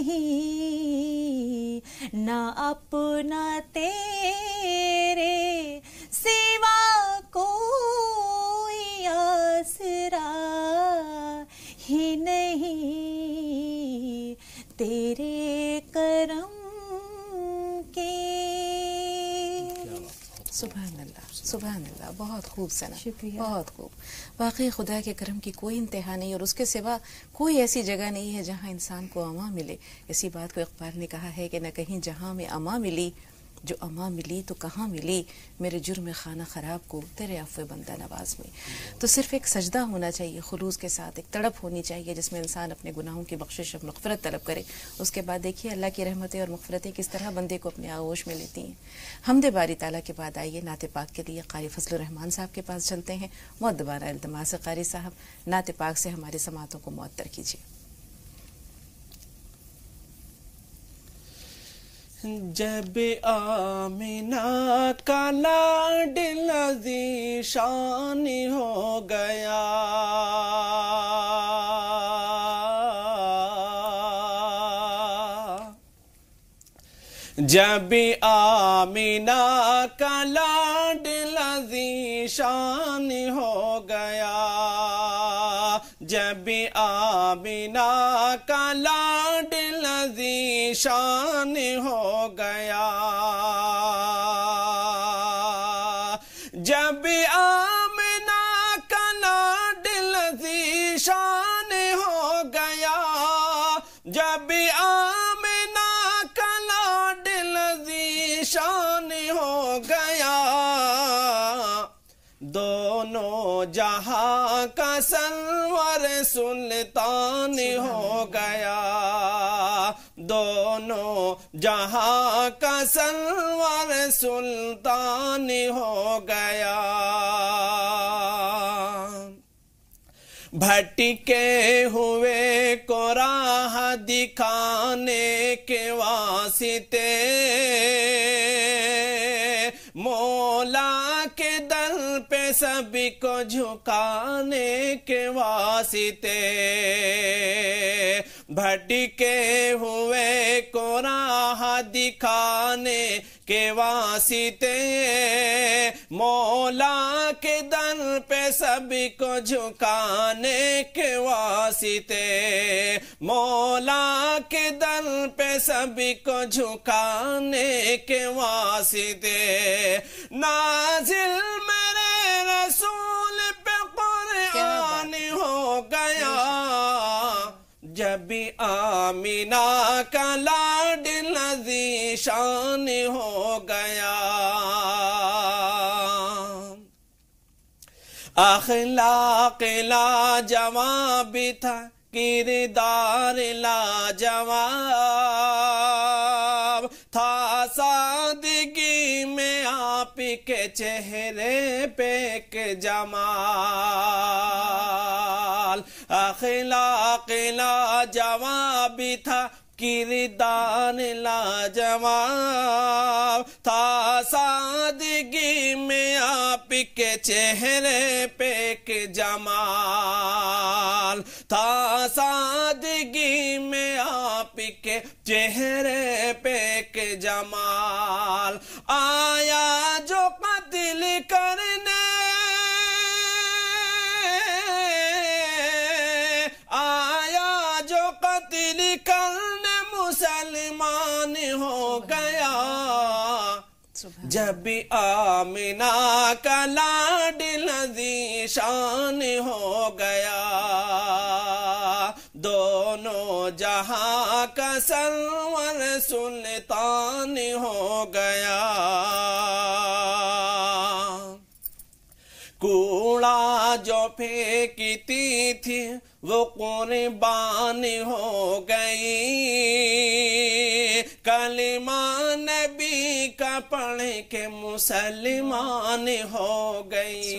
نہیں نہ اپنا تیرے سوا کوئی آسرا ہی نہیں تیرے کرم کے. سبحان اللہ سبحان اللہ، بہت خوب سنا، شکریہ. بہت خوب. واقعی خدا کے کرم کی کوئی انتہا نہیں، اور اس کے سوا کوئی ایسی جگہ نہیں ہے جہاں انسان کو امان ملے. اسی بات کو اقبال نے کہا ہے کہ نہ کہیں جہاں میں امان ملی، جو امان ملی تو کہاں ملی، میرے جرم خانہ خراب کو تیرے عفو بندہ نواز میں. تو صرف ایک سجدہ ہونا چاہیے خلوص کے ساتھ، ایک تڑپ ہونی چاہیے جس میں انسان اپنے گناہوں کی بخشش اور مغفرت طلب کرے. اس کے بعد دیکھیے اللہ کی رحمتیں اور مغفرتیں کس طرح بندے کو اپنے آغوش میں لیتی ہیں. حمد باری تعالیٰ کے بعد آئیے نعت پاک کے لیے قاری فضل الرحمان صاحب کے پاس چلتے ہیں. مؤدبانہ التماس ہے قاری صاحب، نعت پاک سے ہماری سماعتوں کو معطر کیجیے. جب آمنہ کا لاڈلا ذیشان ہو گیا، جب آمنہ کا لاڈلا ذیشان ہو گیا، جب آمنہ کا لاڈلا ذیشان ہو گیا، جب آمنہ کا لاڈلا ذیشان ہو گیا، جب آمنہ کا لاڈلا ذیشان ہو گیا، دونوں جہاں کا سرور سلطان ہو گیا، دونوں جہاں کا سرور سلطان ہو گیا. بھٹکے ہوئے کو راہ دکھانے کے واسطے، مولا کے در پہ سبھی کو جھکانے کے واسطے، بھٹکے ہوئے کو راہ دکھانے کے واسطے، مولا کے در پہ سبھی کو جھکانے کے واسطے، مولا کے در پہ سبھی کو جھکانے کے واسطے، نازل میرے رسول پہ قرآن ہو گیا، جب آمنہ کا لاڈلا ذیشان ہو گیا. اخلاق لاجواب تھا، کردار لاجواب تھا، سادگی میں آپ کے چہرے پہ ایک جمال. اخلاق لاجواب تھا، کردار لاجواب تھا، سادگی میں آپ کے چہرے پہ ایک جمال تھا، سادگی میں آپ کے چہرے پہ ایک جمال. آیا جو قتل کرنے، آیا جو قتل کرنے مسلمان ہو گیا، جب آمنہ کا لاڈلا ذیشان ہو گیا، دونوں جہاں کا سرور سلطان ہو گیا. کوڑا جو پھینکتی تھی وہ قربان ہو گئی، کلمہ نبی کا پڑھ کے مسلمان ہو گئی.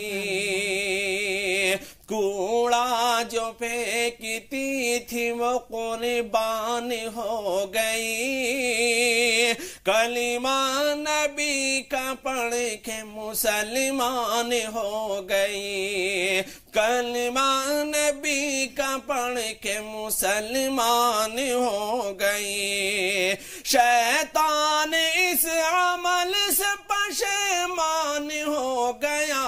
کوڑا جو پھینکتی تھی وہ قربان ہو گئی، کلمہ نبی کا پڑھ کے مسلمان ہو گئی، کلمہ نبی کا پڑھ کے مسلمان ہو گئی، شیطان اس عمل سے پشیمان ہو گیا،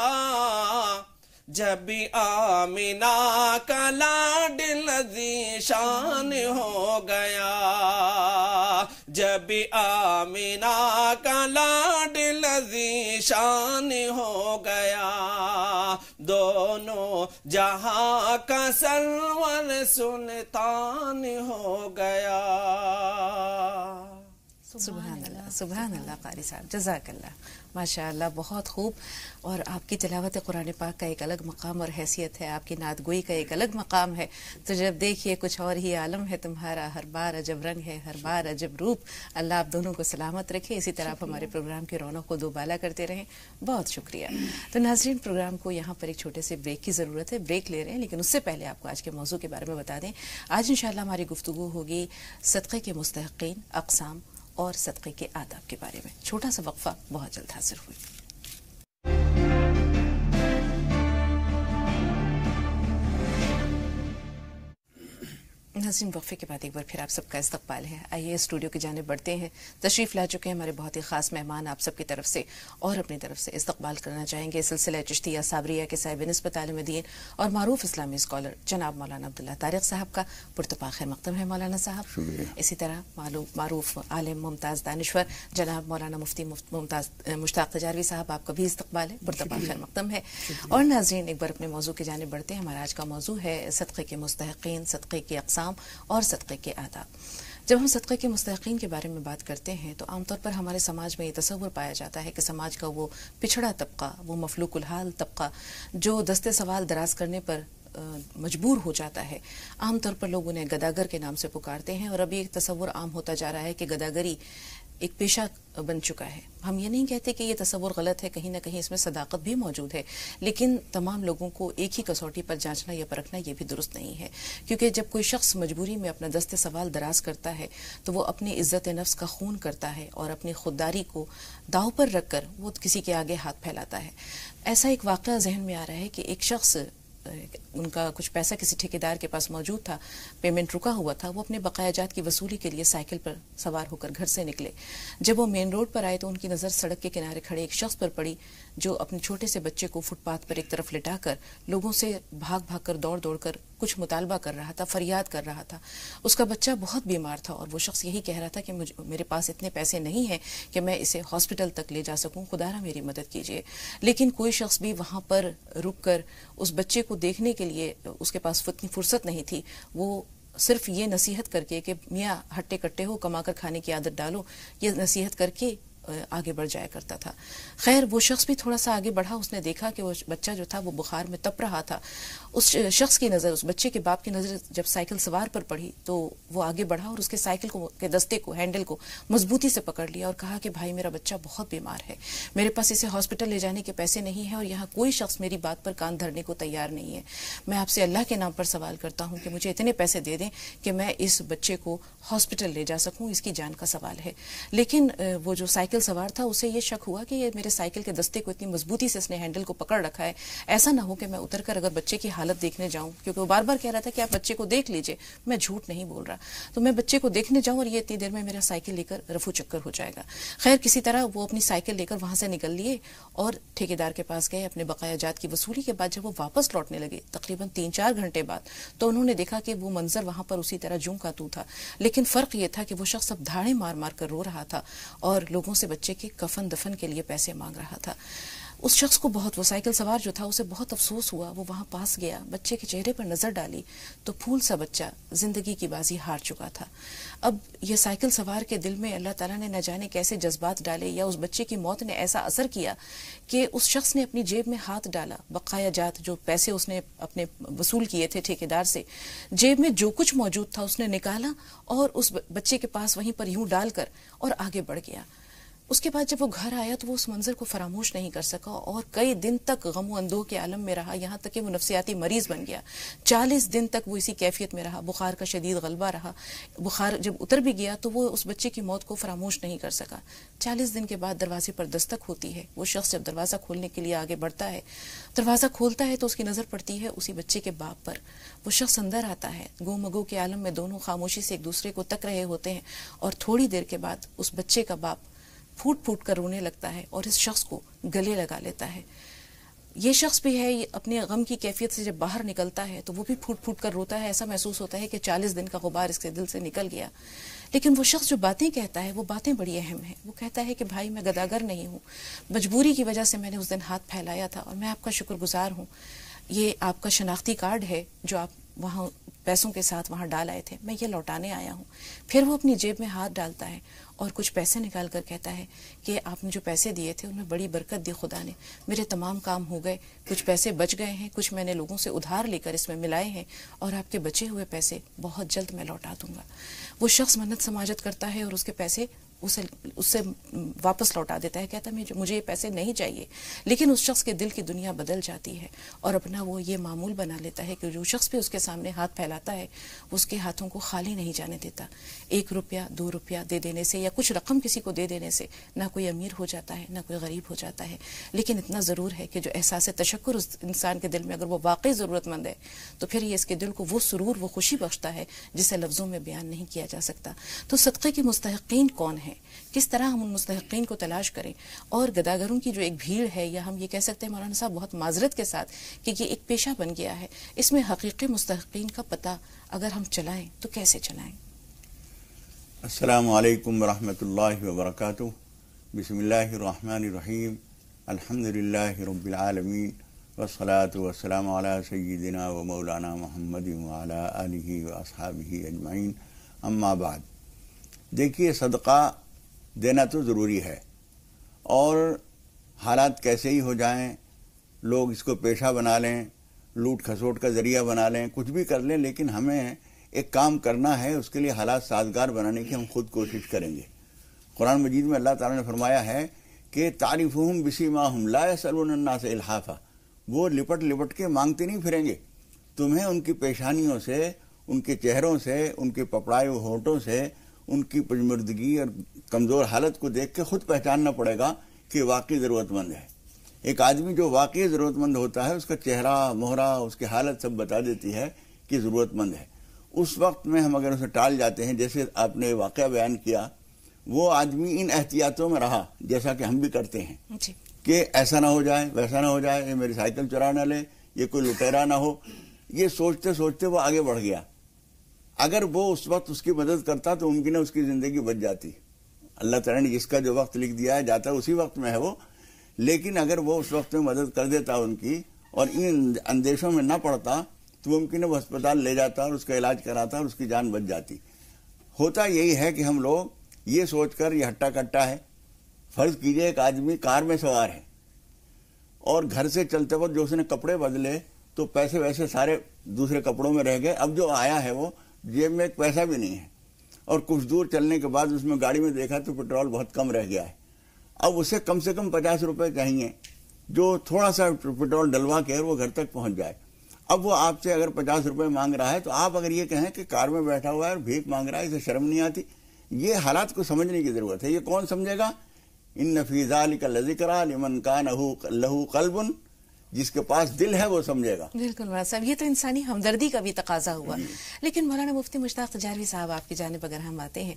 جب آمینہ کا لاڈلہ ذیشان ہو گیا، جب آمینہ کا لاڈلہ ذیشان ہو گیا، دونوں جہاں کا سرور سلطان ہو گیا۔ سبحان اللہ، سبحان اللہ قاری صاحب، جزاک اللہ، ماشاء اللہ، بہت خوب۔ اور آپ کی تلاوت قرآن پاک کا ایک الگ مقام اور حیثیت ہے، آپ کی نعت گوئی کا ایک الگ مقام ہے، تو جب دیکھیے کچھ اور ہی عالم ہے تمہارا، ہر بار عجب رنگ ہے، ہر بار عجب روپ۔ اللہ آپ دونوں کو سلامت رکھے، اسی طرح آپ ہمارے پروگرام کی رونق کو دوبالا کرتے رہیں، بہت شکریہ۔ تو ناظرین، پروگرام کو یہاں پر ایک چھوٹے سے بریک کی ضرورت ہے، بریک لے رہے ہیں، لیکن اس سے پہلے آپ کو آج کے موضوع کے بارے میں بتا دیں۔ آج انشاءاللہ ہماری گفتگو ہوگی صدقے کے مستحقین، اقسام اور صدقے کے آداب کے بارے میں۔ چھوٹا سا وقفہ، بہت جلد حاضر ہوئی۔ ناظرین، وقفے کے بعد ایک بار پھر آپ سب کا استقبال ہے۔ آئیے اسٹوڈیو کی جانب بڑھتے ہیں۔ تشریف لا چکے ہیں ہمارے بہت ہی خاص مہمان، آپ سب کی طرف سے اور اپنی طرف سے استقبال کرنا چاہیں گے سلسلہ چشتیہ صابریہ کے صاحب نسبت عالم دین اور معروف اسلامی اسکالر جناب مولانا عبداللہ طارق صاحب کا پرتپا خیر مقدم ہے مولانا صاحب۔ اسی طرح معروف عالم ممتاز دانشور جناب مولانا مفتی ممتاز مشتاق تجاروی صاحب، آپ کا بھی استقبال ہے، پرتپا خیر مقدم ہے۔ اور ناظرین، ایک بار اپنے موضوع کی جانب بڑھتے ہیں۔ ہمارا آج کا موضوع ہے صدقے کے مستحقین، صدقے کے اقسام اور صدقے کے آداب۔ جب ہم صدقے کے مستحقین کے بارے میں بات کرتے ہیں تو عام طور پر ہمارے سماج میں یہ تصور پایا جاتا ہے کہ سماج کا وہ پچھڑا طبقہ، وہ مفلوک الحال طبقہ جو دستے سوال دراز کرنے پر مجبور ہو جاتا ہے، عام طور پر لوگ انہیں گداگر کے نام سے پکارتے ہیں، اور اب یہ تصور عام ہوتا جا رہا ہے کہ گداگری ایک پیشہ بن چکا ہے۔ ہم یہ نہیں کہتے کہ یہ تصور غلط ہے، کہیں نہ کہیں اس میں صداقت بھی موجود ہے، لیکن تمام لوگوں کو ایک ہی کسوٹی پر جانچنا یا پرکھنا یہ بھی درست نہیں ہے، کیونکہ جب کوئی شخص مجبوری میں اپنا دست سوال دراز کرتا ہے تو وہ اپنی عزت نفس کا خون کرتا ہے اور اپنی خودداری کو داؤ پر رکھ کر وہ کسی کے آگے ہاتھ پھیلاتا ہے۔ ایسا ایک واقعہ ذہن میں آ رہا ہے کہ ایک شخص، ان کا کچھ پیسہ کسی ٹھیکیدار کے پاس موجود تھا، پیمنٹ رکا ہوا تھا، وہ اپنے بقایا جات کی وصولی کے لیے سائیکل پر سوار ہو کر گھر سے نکلے۔ جب وہ مین روڈ پر آئے تو ان کی نظر سڑک کے کنارے کھڑے ایک شخص پر پڑی جو اپنے چھوٹے سے بچے کو فٹ پاتھ پر ایک طرف لٹا کر لوگوں سے بھاگ بھاگ کر دوڑ کر کچھ مطالبہ کر رہا تھا، فریاد کر رہا تھا۔ اس کا بچہ بہت بیمار تھا اور وہ شخص یہی کہہ رہا تھا کہ میرے پاس اتنے پیسے نہیں ہیں کہ میں اسے ہاسپٹل تک لے جا سکوں، خدا را میری مدد کیجیے۔ لیکن کوئی شخص بھی وہاں پر رک کر اس بچے کو دیکھنے کے لیے اس کے پاس اتنی فرصت نہیں تھی۔ وہ صرف یہ نصیحت کر کے کہ میاں ہٹے کٹے ہو، کما کر کھانے کی عادت ڈالو، یہ نصیحت کر کے آگے بڑھ جایا کرتا تھا۔ خیر، وہ شخص بھی تھوڑا سا آگے بڑھا، اس نے دیکھا کہ وہ بچہ جو تھا وہ بخار میں تپ رہا تھا۔ اس شخص کی نظر، اس بچے کے باپ کی نظر جب سائیکل سوار پر پڑی تو وہ آگے بڑھا اور اس کے سائیکل کے دستے کو، ہینڈل کو مضبوطی سے پکڑ لیا اور کہا کہ بھائی، میرا بچہ بہت بیمار ہے، میرے پاس اسے ہاسپٹل لے جانے کے پیسے نہیں ہیں اور یہاں کوئی شخص میری بات پر کان دھرنے کو تیار نہیں ہے۔ میں آپ سے اللہ کے نام پر سوال کرتا ہوں کہ مجھے اتنے پیسے دے دیں کہ میں اس بچے کو ہاسپٹل لے جا سکوں، اس کی جان کا سوال ہے۔ لیکن وہ جو سائیکل سوار تھا اسے یہ شک ہوا کہ یہ میرے سائیکل کے دستے کو اتنی مضبوطی سے اس نے ہینڈل کو پکڑ رکھا ہے، ایسا نہ ہو کہ میں اتر کر اگر بچے کی حالت دیکھنے جاؤں، کیونکہ وہ بار بار کہہ رہا تھا کہ آپ بچے کو دیکھ لیجئے، میں جھوٹ نہیں بول رہا، تو میں بچے کو دیکھنے جاؤں اور یہ اتنی دیر میں میرا سائیکل لے کر رفو چکر ہو جائے گا۔ خیر، کسی طرح وہ اپنی سائیکل لے کر وہاں سے نکل لیے اور ٹھیکیدار کے پاس گئے۔ اپنے بقایا جات کی وصولی کے بعد جب وہ واپس لوٹنے لگے تقریباً 3-4 گھنٹے بعد، تو انہوں نے دیکھا کہ وہ منظر وہاں پر اسی طرح جوں کا تو تھا، لیکن فرق یہ تھا کہ وہ شخص اب دھاڑے مار مار کر رو رہا تھا اور لوگوں سے بچے کے کفن دفن کے لیے پیسے مانگ رہا تھا۔ اس شخص کو بہت، وہ سائیکل سوار جو تھا، اسے بہت افسوس ہوا۔ وہ وہاں پاس گیا، بچے کے چہرے پر نظر ڈالی تو پھول سا بچہ زندگی کی بازی ہار چکا تھا۔ اب یہ سائیکل سوار کے دل میں اللہ تعالیٰ نے نہ جانے کیسے جذبات ڈالے، یا اس بچے کی موت نے ایسا اثر کیا کہ اس شخص نے اپنی جیب میں ہاتھ ڈالا، بقایا جات جو پیسے اس نے اپنے وصول کیے تھے ٹھیکیدار سے، جیب میں جو کچھ موجود تھا اس نے نکالا اور اس بچے کے پاس وہیں پر یوں ڈال کر اور آگے بڑھ گیا۔ اس کے بعد جب وہ گھر آیا تو وہ اس منظر کو فراموش نہیں کر سکا اور کئی دن تک غم و اندوہ کے عالم میں رہا، یہاں تک کہ وہ نفسیاتی مریض بن گیا. 40 دن تک وہ اسی کیفیت میں رہا، بخار کا شدید غلبہ رہا. بخار جب اتر بھی گیا تو وہ اس بچے کی موت کو فراموش نہیں کر سکا. 40 دن کے بعد دروازے پر دستک ہوتی ہے. وہ شخص جب دروازہ کھولنے کے لیے آگے بڑھتا ہے، دروازہ کھولتا ہے تو اس کی نظر پڑتی ہے اسی بچے کے باپ پر. وہ شخص اندر آتا ہے، گو مگو کے عالم میں دونوں خاموشی سے ایک دوسرے کو تک رہے ہوتے ہیں، اور تھوڑی دیر کے بعد اس بچے کا باپ پھوٹ پھوٹ کر رونے لگتا ہے اور اس شخص کو گلے لگا لیتا ہے. یہ شخص بھی ہے، اپنے غم کی کیفیت سے جب باہر نکلتا ہے تو وہ بھی پھوٹ پھوٹ کر روتا ہے. ایسا محسوس ہوتا ہے کہ 40 دن کا غبار اس کے دل سے نکل گیا. لیکن وہ شخص جو باتیں کہتا ہے وہ باتیں بڑی اہم ہیں. وہ کہتا ہے کہ بھائی میں گداگر نہیں ہوں، مجبوری کی وجہ سے میں نے اس دن ہاتھ پھیلایا تھا اور میں آپ کا شکر گزار ہوں. یہ آپ کا شناختی کارڈ ہے جو آپ وہاں پیسوں کے ساتھ وہاں ڈال آئے تھے، میں یہ لوٹانے آیا ہوں. پھر وہ اپنی جیب میں ہاتھ ڈالتا ہے اور کچھ پیسے نکال کر کہتا ہے کہ آپ نے جو پیسے دیے تھے ان میں بڑی برکت دی خدا نے، میرے تمام کام ہو گئے، کچھ پیسے بچ گئے ہیں، کچھ میں نے لوگوں سے ادھار لے کر اس میں ملائے ہیں، اور آپ کے بچے ہوئے پیسے بہت جلد میں لوٹا دوں گا. وہ شخص منت سماجت کرتا ہے اور اس کے پیسے اس سے واپس لوٹا دیتا ہے. کہتا ہے مجھے یہ پیسے نہیں چاہیے. لیکن اس شخص کے دل کی دنیا بدل جاتی ہے اور اپنا وہ یہ معمول بنا لیتا ہے کہ جو شخص بھی اس کے سامنے ہاتھ پھیلاتا ہے اس کے ہاتھوں کو خالی نہیں جانے دیتا. 1 روپیہ 2 روپیہ دے دینے سے یا کچھ رقم کسی کو دے دینے سے نہ کوئی امیر ہو جاتا ہے نہ کوئی غریب ہو جاتا ہے. لیکن اتنا ضرور ہے کہ جو احساس تشکر اس انسان کے دل میں اگر وہ واقعی ضرورت مند ہے تو پھر یہ اس کے دل کو وہ سرور، وہ خوشی بخشتا ہے جسے لفظوں میں بیان نہیں کیا جا سکتا. تو صدقے کے مستحقین کون ہیں، کس طرح ہم ان مستحقین کو تلاش کریں؟ اور گداگروں کی جو ایک بھیڑ ہے، یا ہم یہ کہہ سکتے ہیں مولانا صاحب بہت معذرت کے ساتھ کہ یہ ایک پیشہ بن گیا ہے، اس میں حقیقی مستحقین کا پتہ اگر ہم چلائیں تو کیسے چلائیں؟ السلام علیکم ورحمۃ اللہ وبرکاتہ. بسم اللہ الرحمن الرحیم. الحمدللہ رب العالمین والصلاة والسلام علی سیدنا و مولانا محمد وعلی آلہ و اصحابہ اجمعین. اما بعد، دیکھیے صدقہ دینا تو ضروری ہے، اور حالات کیسے ہی ہو جائیں، لوگ اس کو پیشہ بنا لیں، لوٹ کھسوٹ کا ذریعہ بنا لیں، کچھ بھی کر لیں، لیکن ہمیں ایک کام کرنا ہے، اس کے لیے حالات سازگار بنانے کی ہم خود کوشش کریں گے. قرآن مجید میں اللہ تعالیٰ نے فرمایا ہے کہ تعریفہم بسیماہم لا یسألون الناس الحافا. وہ لپٹ لپٹ کے مانگتے نہیں پھریں گے، تمہیں ان کی پیشانیوں سے، ان کے چہروں سے، ان کے پپڑائے ہونٹوں سے، ان کی پژمردگی اور کمزور حالت کو دیکھ کے خود پہچاننا پڑے گا کہ واقعی ضرورت مند ہے. ایک آدمی جو واقعی ضرورت مند ہوتا ہے، اس کا چہرہ، مہرہ، اس کی حالت سب بتا دیتی ہے کہ ضرورت مند ہے. اس وقت میں ہم اگر اسے ٹال جاتے ہیں، جیسے آپ نے واقعہ بیان کیا، وہ آدمی ان احتیاطوں میں رہا جیسا کہ ہم بھی کرتے ہیں کہ ایسا نہ ہو جائے، ویسا نہ ہو جائے، یہ میری سائیکل چرا نہ لے، یہ کوئی لٹیرا نہ ہو. یہ سوچتے سوچتے وہ آگے بڑھ گیا. اگر وہ اس وقت اس کی مدد کرتا تو ممکن ہے اس کی زندگی بچ جاتی. اللہ تعالیٰ نے جس کا جو وقت لکھ دیا ہے جاتا ہے اسی وقت میں ہے وہ. لیکن اگر وہ اس وقت میں مدد کر دیتا ان کی اور ان اندیشوں میں نہ پڑتا تو ممکن ہے وہ ہسپتال لے جاتا اور اس کا علاج کراتا اور اس کی جان بچ جاتی. ہوتا یہی ہے کہ ہم لوگ یہ سوچ کر یہ ہٹا کٹا ہے. فرض کیجئے ایک آدمی کار میں سوار ہے اور گھر سے چلتے وقت جو اس نے کپڑے بدلے تو پیسے ویسے سارے دوسرے کپڑوں میں رہ گئے. اب جو آیا ہے وہ جیب میں ایک پیسہ بھی نہیں ہے، اور کچھ دور چلنے کے بعد اس میں گاڑی میں دیکھا تو پیٹرول بہت کم رہ گیا ہے. اب اسے کم سے کم 50 روپے چاہیے جو تھوڑا سا پیٹرول ڈلوا کے وہ گھر تک پہنچ جائے. اب وہ آپ سے اگر 50 روپے مانگ رہا ہے تو آپ اگر یہ کہیں کہ کار میں بیٹھا ہوا ہے اور بھیک مانگ رہا ہے، اسے شرم نہیں آتی؟ یہ حالات کو سمجھنے کی ضرورت ہے. یہ کون سمجھے گا؟ ان فی ذلک لذکری لمن کان لہ قلب. جس کے پاس دل ہے وہ سمجھے گا. بالکل مولانا صاحب، یہ تو انسانی ہمدردی کا بھی تقاضا ہوا. لیکن مولانا مفتی مشتاق تجاروی صاحب، آپ کی جانب اگر ہم آتے ہیں،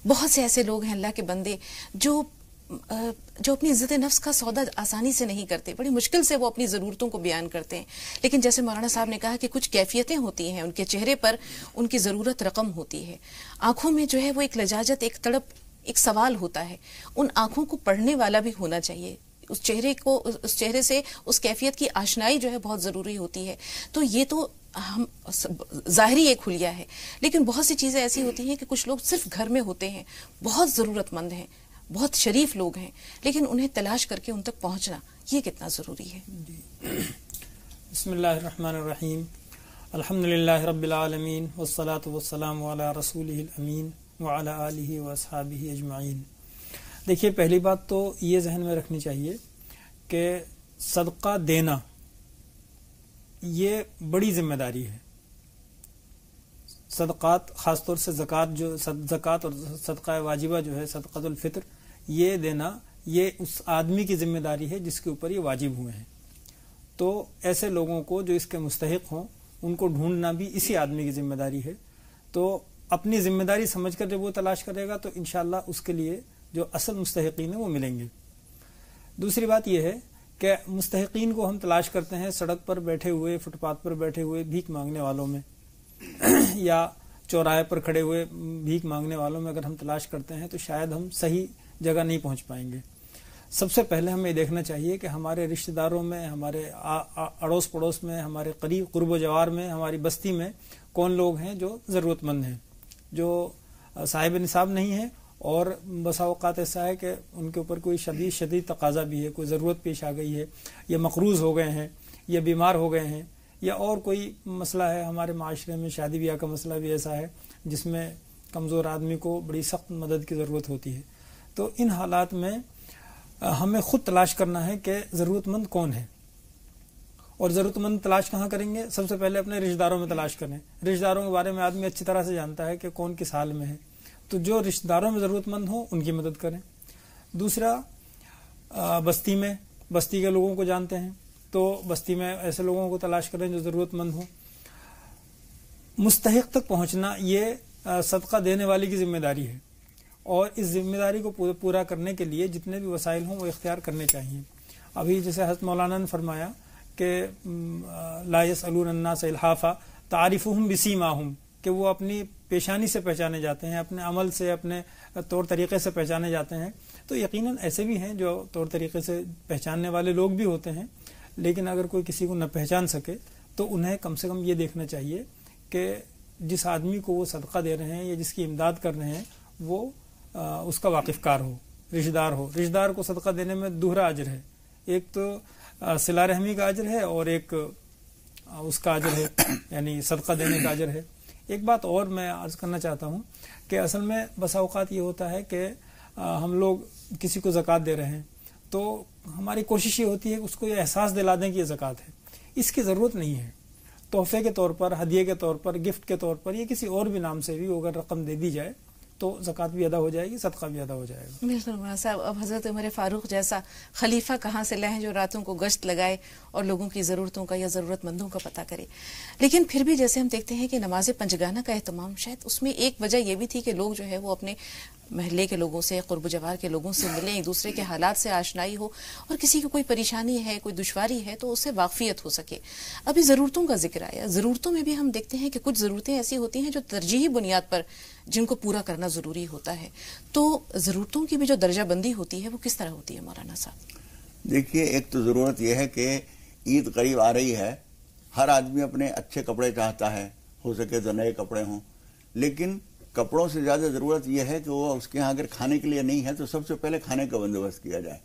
بہت سے ایسے لوگ ہیں اللہ کے بندے جو اپنی عزت نفس کا سودا آسانی سے نہیں کرتے، بڑی مشکل سے وہ اپنی ضرورتوں کو بیان کرتے ہیں. لیکن جیسے مولانا صاحب نے کہا کہ کچھ کیفیتیں ہوتی ہیں، ان کے چہرے پر ان کی ضرورت رقم ہوتی ہے، آنکھوں میں جو ہے وہ ایک لجاجت، ایک تڑپ، ایک سوال ہوتا ہے. ان آنکھوں کو پڑھنے والا بھی ہونا چاہیے. اس چہرے سے اس کیفیت کی آشنائی جو ہے بہت ضروری ہوتی ہے. تو یہ تو ہم ظاہری ایک حلیہ ہے. لیکن بہت سی چیزیں ایسی ہوتی ہیں کہ کچھ لوگ صرف گھر میں ہوتے ہیں، بہت ضرورت مند ہیں، بہت شریف لوگ ہیں، لیکن انہیں تلاش کر کے ان تک پہنچنا یہ کتنا ضروری ہے؟ بسم اللہ الرحمن الرحیم. الحمدللہ رب العالمین والصلاة والسلام علی رسولہ الامین وعلی آلہ واصحابہ اجمعین. دیکھیے پہلی بات تو یہ ذہن میں رکھنی چاہیے کہ صدقہ دینا یہ بڑی ذمہ داری ہے. صدقات خاص طور سے زکوٰۃ اور صدقہ واجبہ جو ہے صدقۃ الفطر یہ دینا یہ اس آدمی کی ذمہ داری ہے جس کے اوپر یہ واجب ہوئے ہیں. تو ایسے لوگوں کو جو اس کے مستحق ہوں ان کو ڈھونڈنا بھی اسی آدمی کی ذمہ داری ہے. تو اپنی ذمہ داری سمجھ کر جب وہ تلاش کرے گا تو انشاءاللہ اس کے لیے جو اصل مستحقین ہیں وہ ملیں گے. دوسری بات یہ ہے کہ مستحقین کو ہم تلاش کرتے ہیں سڑک پر بیٹھے ہوئے، فٹ پاتھ پر بیٹھے ہوئے بھیک مانگنے والوں میں یا چوراہے پر کھڑے ہوئے بھیک مانگنے والوں میں اگر ہم تلاش کرتے ہیں تو شاید ہم صحیح جگہ نہیں پہنچ پائیں گے. سب سے پہلے ہمیں دیکھنا چاہیے کہ ہمارے رشتہ داروں میں، ہمارے اڑوس پڑوس میں، ہمارے قرب و جوار میں، ہماری بستی میں کون لوگ ہیں جو ضرورت مند ہیں، جو صاحب نصاب نہیں ہیں، اور بسا اوقات ایسا ہے کہ ان کے اوپر کوئی شدید تقاضا بھی ہے، کوئی ضرورت پیش آ گئی ہے، یا مقروض ہو گئے ہیں، یا بیمار ہو گئے ہیں، یا اور کوئی مسئلہ ہے. ہمارے معاشرے میں شادی بیاہ کا مسئلہ بھی ایسا ہے جس میں کمزور آدمی کو بڑی سخت مدد کی ضرورت ہوتی ہے. تو ان حالات میں ہمیں خود تلاش کرنا ہے کہ ضرورت مند کون ہے. اور ضرورت مند تلاش کہاں کریں گے؟ سب سے پہلے اپنے رشتہ داروں میں تلاش کریں. رشتہ داروں کے بارے میں آدمی اچھی طرح سے جانتا ہے کہ کون کس حال میں ہے، تو جو رشتہ داروں میں ضرورت مند ہوں ان کی مدد کریں. دوسرا، بستی کے لوگوں کو جانتے ہیں تو بستی میں ایسے لوگوں کو تلاش کریں جو ضرورت مند ہوں. مستحق تک پہنچنا یہ صدقہ دینے والی کی ذمہ داری ہے، اور اس ذمہ داری کو پورا کرنے کے لیے جتنے بھی وسائل ہوں وہ اختیار کرنے چاہیے. ابھی جیسے حضرت مولانا نے فرمایا کہ لا يسألون الناس الحافا تعرفهم بسیماہم، کہ وہ اپنی پیشانی سے پہچانے جاتے ہیں، اپنے عمل سے، اپنے طور طریقے سے پہچانے جاتے ہیں. تو یقیناً ایسے بھی ہیں جو طور طریقے سے پہچاننے والے لوگ بھی ہوتے ہیں، لیکن اگر کوئی کسی کو نہ پہچان سکے تو انہیں کم سے کم یہ دیکھنا چاہیے کہ جس آدمی کو وہ صدقہ دے رہے ہیں یا جس کی امداد کر رہے ہیں وہ اس کا واقف کار ہو، رشتہ دار ہو. رشتہ دار کو صدقہ دینے میں دوہرا اجر ہے، ایک تو صلہ رحمی کا اجر ہے اور ایک اس کا اجر ہے یعنی صدقہ دینے کا اجر ہے. ایک بات اور میں عرض کرنا چاہتا ہوں کہ اصل میں بسا اوقات یہ ہوتا ہے کہ ہم لوگ کسی کو زکوٰۃ دے رہے ہیں تو ہماری کوشش یہ ہوتی ہے کہ اس کو یہ احساس دلا دیں کہ یہ زکوٰۃ ہے. اس کی ضرورت نہیں ہے. تحفے کے طور پر، ہدیے کے طور پر، گفٹ کے طور پر، یا کسی اور بھی نام سے بھی اگر رقم دے دی جائے تو زکوٰۃ بھی ادا ہو جائے گی، صدقہ بھی ادا ہو جائے گا. بالکل مولانا صاحب، اب حضرت عمر فاروق جیسا خلیفہ کہاں سے لائیں جو راتوں کو گشت لگائے اور لوگوں کی ضرورتوں کا یا ضرورت مندوں کا پتہ کرے. لیکن پھر بھی جیسے ہم دیکھتے ہیں کہ نماز پنجگانہ کا اہتمام، شاید اس میں ایک وجہ یہ بھی تھی کہ لوگ جو ہے وہ اپنے محلے کے لوگوں سے، قرب و جوار کے لوگوں سے ملیں، ایک دوسرے کے حالات سے آشنائی ہو، اور کسی کو کوئی پریشانی ہے، کوئی دشواری ہے تو اس سے واقفیت ہو سکے. ابھی ضرورتوں کا ذکر آیا، ضرورتوں میں بھی ہم دیکھتے ہیں کہ کچھ ضرورتیں ایسی ہوتی ہیں جو ترجیحی بنیاد پر جن کو پورا کرنا ضروری ہوتا ہے. تو ضرورتوں کی بھی جو درجہ بندی ہوتی ہے وہ کس طرح ہوتی ہے مولانا صاحب؟ دیکھیے، ایک تو ضرورت یہ ہے کہ عید قریب آ رہی ہے، ہر آدمی اپنے اچھے کپڑے چاہتا ہے، ہو سکے تو نئے کپڑے ہوں، لیکن کپڑوں سے زیادہ ضرورت یہ ہے کہ وہ اس کے ہاں اگر کھانے کے لیے نہیں ہے تو سب سے پہلے کھانے کا بندوبست کیا جائے.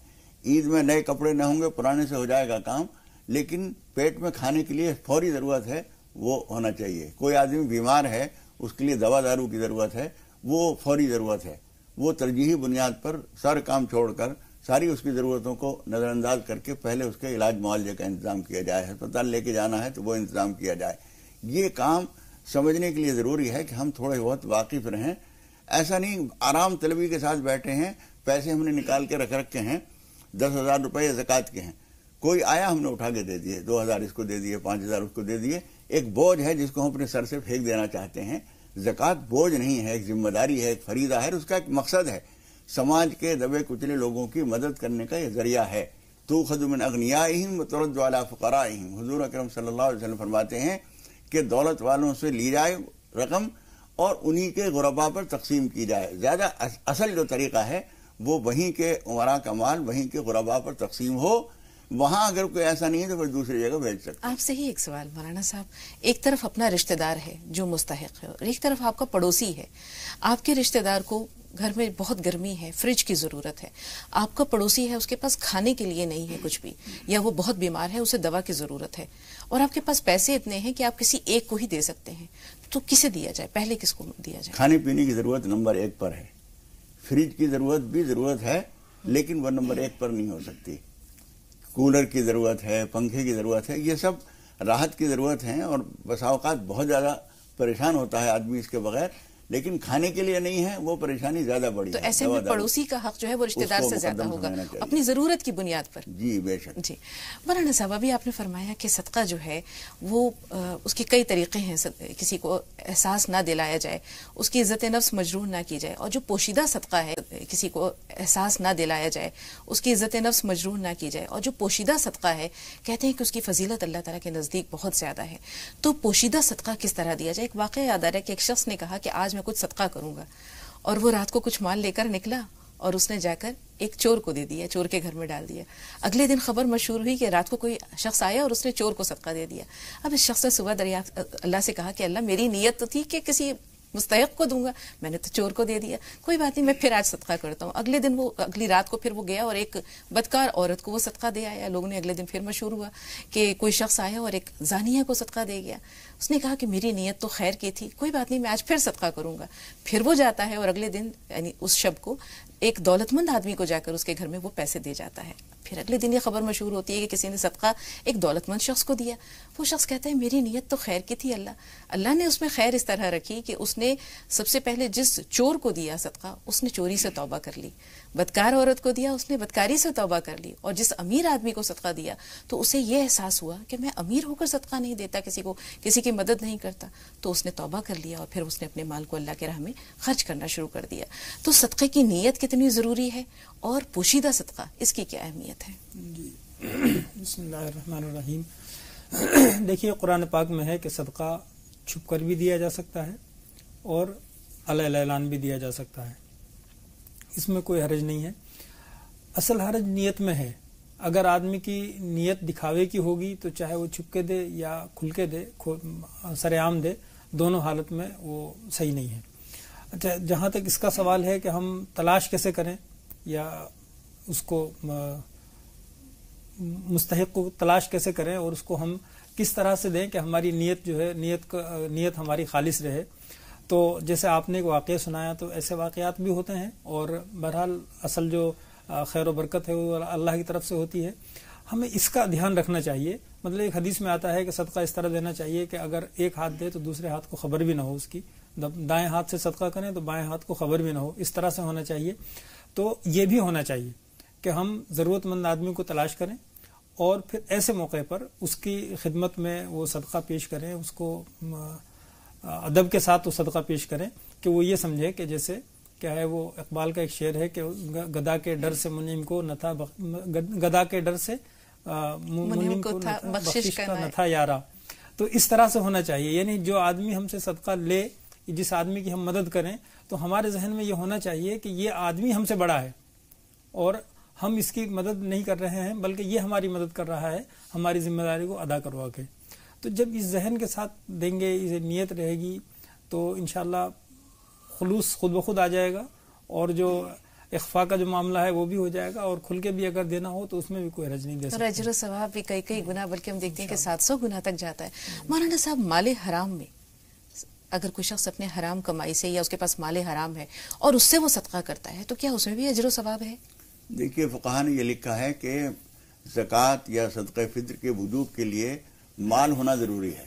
عید میں نئے کپڑے نہ ہوں گے، پرانے سے ہو جائے گا کام، لیکن پیٹ میں کھانے کے لیے فوری ضرورت ہے وہ ہونا چاہیے. کوئی آدمی بیمار ہے، اس کے لیے دوا دارو کی ضرورت ہے، وہ فوری ضرورت ہے. وہ ترجیحی بنیاد پر سارے کام چھوڑ کر ساری اس کی ضرورتوں کو نظر انداز کر کے پہلے اس کے علاج معالجے کا انتظام کیا جائے. ہسپتال لے کے جانا ہے تو وہ انتظام کیا جائے. یہ کام سمجھنے کے لیے ضروری ہے کہ ہم تھوڑے بہت واقف رہیں. ایسا نہیں آرام طلبی کے ساتھ بیٹھے ہیں، پیسے ہم نے نکال کے رکھے ہیں، 10,000 روپے زکوٰۃ کے ہیں، کوئی آیا ہم نے اٹھا کے دے دیے، 2,000 اس کو دے دیے، 5,000 اس کو دے دیے. ایک بوجھ ہے جس کو ہم اپنے سر سے پھینک دینا چاہتے ہیں. زکوٰۃ بوجھ نہیں ہے، ایک ذمہ داری ہے، ایک فریضہ ہے، اس کا ایک مقصد ہے. سماج کے دبے کچلے لوگوں کی مدد کرنے کا یہ ذریعہ ہے. تؤخذ من اغنیائہم وترد علی فقرائہم. حضور اکرم صلی اللہ علیہ وسلم فرماتے ہیں کہ دولت والوں سے لی جائے رقم اور انہی کے غرباء پر تقسیم کی جائے. زیادہ اصل جو طریقہ ہے وہ وہیں کے عمراء کا مال وہیں کے غرباء پر تقسیم ہو. وہاں اگر کوئی ایسا نہیں ہے تو پھر دوسری جگہ بھیج سکتے. آپ سے ہی ایک سوال مولانا صاحب، ایک طرف اپنا رشتہ دار ہے جو مستحق ہے اور ایک طرف آپ کا پڑوسی ہے. آپ کے رشتہ دار کو گھر میں بہت گرمی ہے، فریج کی ضرورت ہے، آپ کا پڑوسی ہے اس کے پاس کھانے کے لیے نہیں ہے کچھ بھی، یا وہ بہت بیمار ہے، اسے دوا کی ضرورت ہے، اور آپ کے پاس پیسے اتنے ہیں کہ آپ کسی ایک کو ہی دے سکتے ہیں، تو کسے دیا جائے؟ پہلے کس کو دیا جائے؟ کھانے پینے کی ضرورت نمبر 1 پر ہے، فریج کی ضرورت بھی ضرورت ہے لیکن وہ نمبر 1 پر نہیں ہو سکتی. کولر کی ضرورت ہے, پنکھے کی ضرورت ہے, یہ سب راحت کی ضرورت ہیں اور بسا اوقات بہت زیادہ پریشان ہوتا ہے آدمی اس کے بغیر, لیکن کھانے کے لیے نہیں ہے, وہ پریشانی زیادہ بڑی ہے. تو ایسے میں پڑوسی کا حق جو ہے وہ رشتہ دار سے زیادہ ہوگا اپنی ضرورت کی بنیاد پر. جی بے شک. جی مولانا صاحب, ابھی آپ نے فرمایا کہ صدقہ جو ہے وہ اس کے کئی طریقے ہیں. کسی کو احساس نہ دلایا جائے, اس کی عزت نفس مجروح نہ کی جائے, اور جو پوشیدہ صدقہ ہے کسی کو احساس نہ دلایا جائے, اس کی عزت نفس مجروح نہ کی جائے, اور جو پوشیدہ صدقہ ہے کہتے ہیں کہ اس کی فضیلت اللہ تعالیٰ کے نزدیک بہت زیادہ ہے. تو پوشیدہ صدقہ کس طرح دیا جائے؟ ایک واقعہ یاد آ رہا ہے کہ ایک شخص نے کہا کہ آج میں کچھ صدقہ کروں گا, اور وہ رات کو کچھ مال لے کر نکلا اور اس نے جا کر ایک چور کو دے دیا, چور کے گھر میں ڈال دیا. اگلے دن خبر مشہور ہوئی کہ رات کو کوئی شخص آیا اور اس نے چور کو صدقہ دے دیا. اب اس شخص نے صبح دریافت اللہ سے کہا کہ اللہ میری نیت تو تھی کہ کسی مستحق کو دوں گا, میں نے تو چور کو دے دیا, کوئی بات نہیں میں پھر آج صدقہ کرتا ہوں. اگلی رات کو پھر وہ گیا اور ایک بدکار عورت کو وہ صدقہ دے آیا. لوگوں نے اگلے دن پھر مشہور ہوا کہ کوئی شخص آیا اور ایک زانیہ کو صدقہ دے گیا. اس نے کہا کہ میری نیت تو خیر کی تھی, کوئی بات نہیں میں آج پھر صدقہ کروں گا. پھر وہ جاتا ہے اور اگلے دن یعنی اس شب کو ایک دولت مند آدمی کو جا کر اس کے گھر میں وہ پیسے دے جاتا ہے. پھر اگلے دن یہ خبر مشہور ہوتی ہے کہ کسی نے صدقہ ایک دولت مند شخص کو دیا. وہ شخص کہتا ہے میری نیت تو خیر کی تھی, اللہ نے اس میں خیر اس طرح رکھی کہ اس نے سب سے پہلے جس چور کو دیا صدقہ اس نے چوری سے توبہ کر لی, بدکار عورت کو دیا اس نے بدکاری سے توبہ کر لی, اور جس امیر آدمی کو صدقہ دیا تو اسے یہ احساس ہوا کہ میں امیر ہو کر صدقہ نہیں دیتا کسی کو, کسی کی مدد نہیں کرتا, تو اس نے توبہ کر لیا اور پھر اس نے اپنے مال کو اللہ کے راہ میں خرچ کرنا شروع کر دیا. تو صدقے کی نیت کتنی ضروری ہے اور پوشیدہ صدقہ اس کی کیا اہمیت ہے؟ جی بسم اللہ الرحمن الرحیم. دیکھیے قرآن پاک میں ہے کہ صدقہ چھپ کر بھی دیا جا سکتا ہے اور علی اعلان بھی دیا جا سکتا ہے, اس میں کوئی حرج نہیں ہے. اصل حرج نیت میں ہے. اگر آدمی کی نیت دکھاوے کی ہوگی تو چاہے وہ چھپ کے دے یا کھل کے دے, سر عام دے, دونوں حالت میں وہ صحیح نہیں ہے. اچھا, جہاں تک اس کا سوال ہے کہ ہم تلاش کیسے کریں یا اس کو مستحق کو تلاش کیسے کریں اور اس کو ہم کس طرح سے دیں کہ ہماری نیت جو ہے نیت ہماری خالص رہے. تو جیسے آپ نے ایک واقعہ سنایا تو ایسے واقعات بھی ہوتے ہیں, اور بہرحال اصل جو خیر و برکت ہے وہ اللہ کی طرف سے ہوتی ہے. ہمیں اس کا دھیان رکھنا چاہیے. مطلب ایک حدیث میں آتا ہے کہ صدقہ اس طرح دینا چاہیے کہ اگر ایک ہاتھ دے تو دوسرے ہاتھ کو خبر بھی نہ ہو اس کی, دائیں ہاتھ سے صدقہ کریں تو بائیں ہاتھ کو خبر بھی نہ ہو, اس طرح سے ہونا چاہیے. تو یہ بھی ہونا چاہیے کہ ہم ضرورت مند آدمی کو تلاش کریں اور پھر ایسے موقع پر اس کی خدمت میں وہ صدقہ پیش کریں, اس کو ادب کے ساتھ وہ صدقہ پیش کریں کہ وہ یہ سمجھے کہ جیسے کیا ہے, وہ اقبال کا ایک شعر ہے کہ گدا کے ڈر سے منعم کو نہ تھا, گدا کے ڈر سے منعم کو بخشش کا نہ تھا یارا. تو اس طرح سے ہونا چاہیے. یعنی جو آدمی ہم سے صدقہ لے, جس آدمی کی ہم مدد کریں, تو ہمارے ذہن میں یہ ہونا چاہیے کہ یہ آدمی ہم سے بڑا ہے اور ہم اس کی مدد نہیں کر رہے ہیں بلکہ یہ ہماری مدد کر رہا ہے ہماری ذمہ داری کو ادا کروا کے. تو جب اس ذہن کے ساتھ دیں گے, اسے نیت رہے گی, تو انشاءاللہ خلوص خود بخود آ جائے گا, اور جو اخفاء کا جو معاملہ ہے وہ بھی ہو جائے گا, اور کھل کے بھی اگر دینا ہو تو اس میں بھی کوئی حرج نہیں دے سکتا. اجر و ثواب بھی کئی گنا, بلکہ ہم دیکھتے ہیں کہ 700 گنا تک جاتا ہے. مولانا صاحب, مال حرام میں اگر کوئی شخص اپنے حرام کمائی سے یا اس کے پاس مال حرام ہے اور اس سے وہ صدقہ کرتا ہے تو کیا اس میں بھی اجر و ثواب ہے؟ دیکھیے فقہا نے یہ لکھا ہے کہ زکوٰۃ یا صدقہ فطر کے وجوب کے لیے مال ہونا ضروری ہے.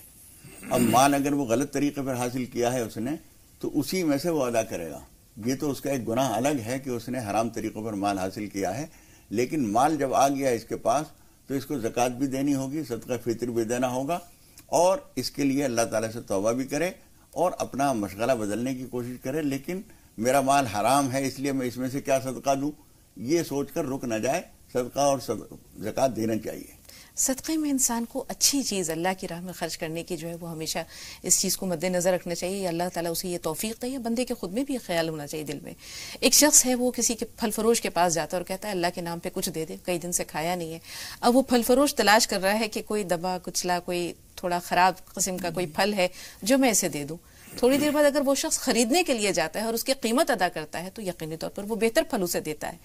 اب مال اگر وہ غلط طریقے پر حاصل کیا ہے اس نے تو اسی میں سے وہ ادا کرے گا. یہ تو اس کا ایک گناہ الگ ہے کہ اس نے حرام طریقوں پر مال حاصل کیا ہے, لیکن مال جب آ گیا اس کے پاس تو اس کو زکوٰۃ بھی دینی ہوگی, صدقہ فطر بھی دینا ہوگا, اور اس کے لیے اللہ تعالیٰ سے توبہ بھی کرے اور اپنا مشغلہ بدلنے کی کوشش کرے. لیکن میرا مال حرام ہے اس لیے میں اس میں سے کیا صدقہ دوں, یہ سوچ کر رک نہ جائے. صدقہ اور زکوٰۃ دینا چاہیے. صدقے میں انسان کو اچھی چیز اللہ کی راہ میں خرچ کرنے کی جو ہے وہ ہمیشہ اس چیز کو مد نظر رکھنا چاہیے. اللہ تعالیٰ اسے یہ توفیق دے, یا بندے کے خود میں بھی یہ خیال ہونا چاہیے دل میں. ایک شخص ہے وہ کسی کے پھل فروش کے پاس جاتا ہے اور کہتا ہے اللہ کے نام پہ کچھ دے دے, کئی دن سے کھایا نہیں ہے. اب وہ پھل فروش تلاش کر رہا ہے کہ کوئی دبا کچلا, کوئی تھوڑا خراب قسم کا کوئی پھل ہے جو میں اسے دے دوں. تھوڑی دیر بعد اگر وہ شخص خریدنے کے لیے جاتا ہے اور اس کی قیمت ادا کرتا ہے تو یقینی طور پر وہ بہتر پھل اسے دیتا ہے.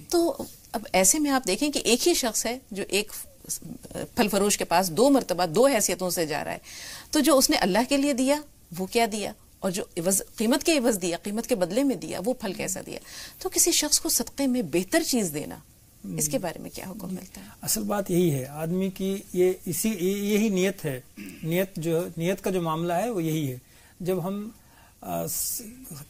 تو اب ایسے میں آپ دیکھیں کہ ایک ہی شخص ہے جو ایک پھل فروش کے پاس 2 مرتبہ 2 حیثیتوں سے جا رہا ہے, تو جو اس نے اللہ کے لیے دیا وہ کیا دیا اور جو قیمت کے عوض دیا، قیمت کے بدلے میں دیا، وہ پھل کیسا دیا. تو کسی شخص کو صدقے میں بہتر چیز دینا، اس کے بارے میں کیا حکم ملتا ہے؟ اصل بات یہی ہے، آدمی کی یہی نیت ہے. نیت کا جو معاملہ ہے وہ یہی ہے. جب ہم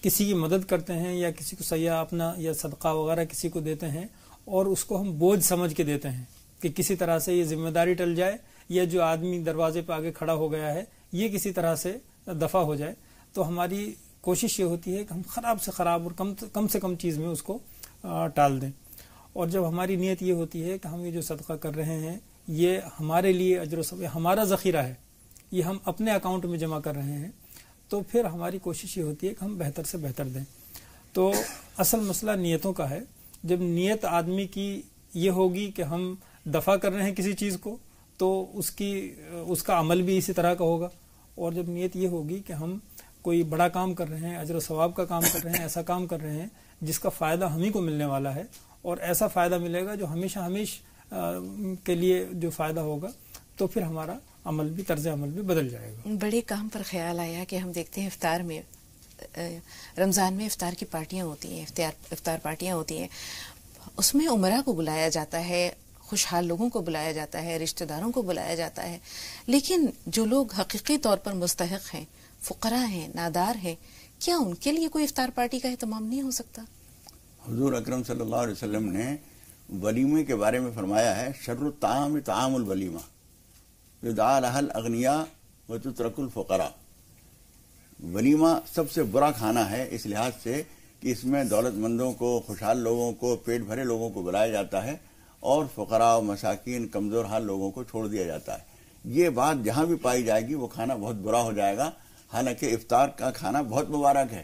کسی کی مدد کرتے ہیں یا کسی کو سیاح اپنا یا صدقہ وغیرہ کسی کو دیتے ہیں اور اس کو ہم بوجھ سمجھ کے دیتے ہیں کہ کسی طرح سے یہ ذمہ داری ٹل جائے، یا جو آدمی دروازے پہ آگے کھڑا ہو گیا ہے یہ کسی طرح سے دفع ہو جائے، تو ہماری کوشش یہ ہوتی ہے کہ ہم خراب سے خراب اور کم سے کم چیز میں اس کو ٹال دیں. اور جب ہماری نیت یہ ہوتی ہے کہ ہم یہ جو صدقہ کر رہے ہیں یہ ہمارے لیے اجر و ثواب، ہمارا ذخیرہ ہے، یہ ہم اپنے اکاؤنٹ میں جمع کر رہے ہیں، تو پھر ہماری کوشش یہ ہوتی ہے کہ ہم بہتر سے بہتر دیں. تو اصل مسئلہ نیتوں کا ہے. جب نیت آدمی کی یہ ہوگی کہ ہم دفع کر رہے ہیں کسی چیز کو، تو اس کا عمل بھی اسی طرح کا ہوگا. اور جب نیت یہ ہوگی کہ ہم کوئی بڑا کام کر رہے ہیں، اجر و ثواب کا کام کر رہے ہیں، ایسا کام کر رہے ہیں جس کا فائدہ ہم ہی کو ملنے والا ہے، اور ایسا فائدہ ملے گا جو ہمیشہ کے لیے جو فائدہ ہوگا، تو پھر ہمارا عمل بھی، طرز عمل بھی بدل جائے گا. بڑے کام پر خیال آیا کہ ہم دیکھتے ہیں افطار میں، رمضان میں افطار کی پارٹیاں ہوتی ہیں، افطار پارٹیاں ہوتی ہیں، اس میں عمرہ کو بلایا جاتا ہے، خوشحال لوگوں کو بلایا جاتا ہے، رشتہ داروں کو بلایا جاتا ہے، لیکن جو لوگ حقیقی طور پر مستحق ہیں، فقراء ہیں، نادار ہیں، کیا ان کے لیے کوئی افطار پارٹی کا اہتمام نہیں ہو سکتا؟ حضور اکرم صلی اللہ علیہ وسلم نے ولیمے کے بارے میں فرمایا ہے، شر الطعام طعام الولیمہ یدعا لها الاغنیاء وتترک الفقراء. ولیمہ سب سے برا کھانا ہے اس لحاظ سے کہ اس میں دولت مندوں کو، خوشحال لوگوں کو، پیٹ بھرے لوگوں کو بلایا جاتا ہے، اور فقراء و مساکین، کمزور حال لوگوں کو چھوڑ دیا جاتا ہے. یہ بات جہاں بھی پائی جائے گی وہ کھانا بہت برا ہو جائے گا. حالانکہ افطار کا کھانا بہت مبارک ہے،